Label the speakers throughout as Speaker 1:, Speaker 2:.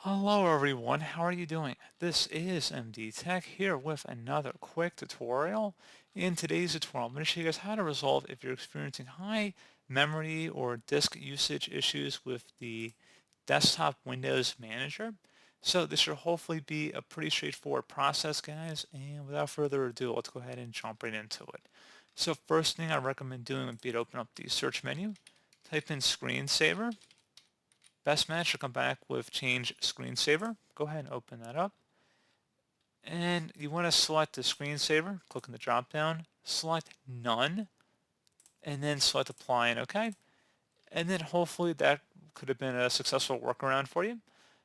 Speaker 1: Hello everyone, how are you doing? This is MD Tech here with another quick tutorial. In today's tutorial, I'm going to show you guys how to resolve if you're experiencing high memory or disk usage issues with the desktop Windows Manager. So this should hopefully be a pretty straightforward process, guys, and without further ado, let's go ahead and jump right into it. So first thing I recommend doing would be to open up the search menu, type in screensaver. Best match will come back with change screensaver. Go ahead and open that up. And you want to select the screensaver, click on the drop down, select none, and then select apply and OK. And then hopefully that could have been a successful workaround for you.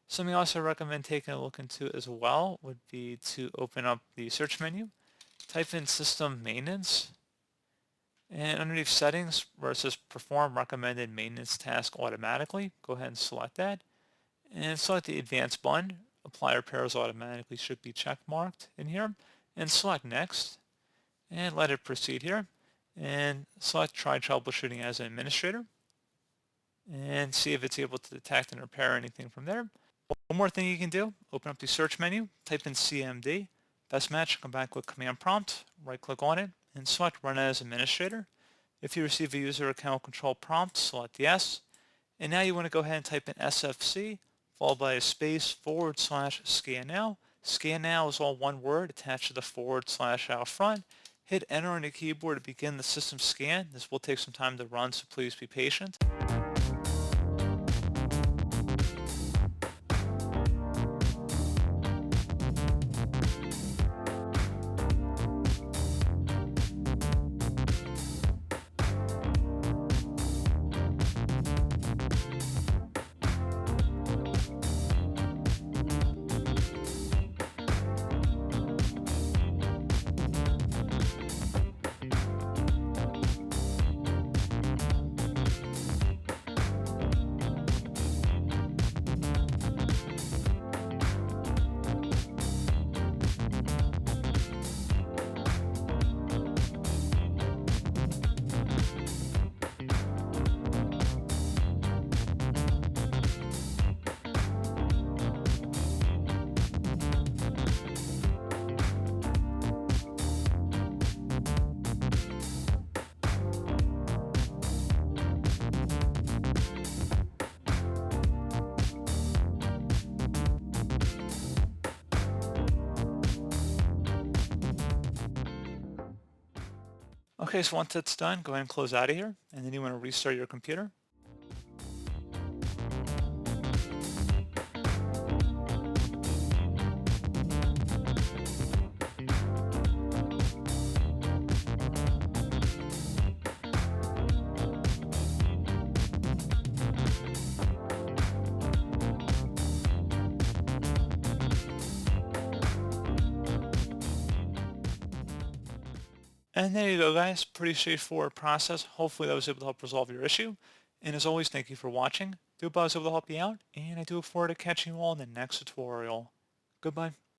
Speaker 1: Something else I recommend taking a look into as well would be to open up the search menu, type in system maintenance, and underneath settings where it says perform recommended maintenance task automatically, go ahead and select that. And select the advanced button. Apply repairs automatically should be check marked in here. And select next. And let it proceed here. And select try troubleshooting as an administrator. And see if it's able to detect and repair anything from there. One more thing you can do, open up the search menu, type in CMD. Best match, come back with command prompt, right click on it, and select run as administrator. If you receive a user account control prompt, select yes. And now you want to go ahead and type in SFC, followed by a space / scan now. Scan now is all one word attached to the / out front. Hit enter on the keyboard to begin the system scan. This will take some time to run, so please be patient. Okay, so once that's done, go ahead and close out of here, and then you want to restart your computer. And there you go, guys. Pretty straightforward process. Hopefully that was able to help resolve your issue. And as always, thank you for watching. Do hope I was able to help you out, and I do look forward to catching you all in the next tutorial. Goodbye.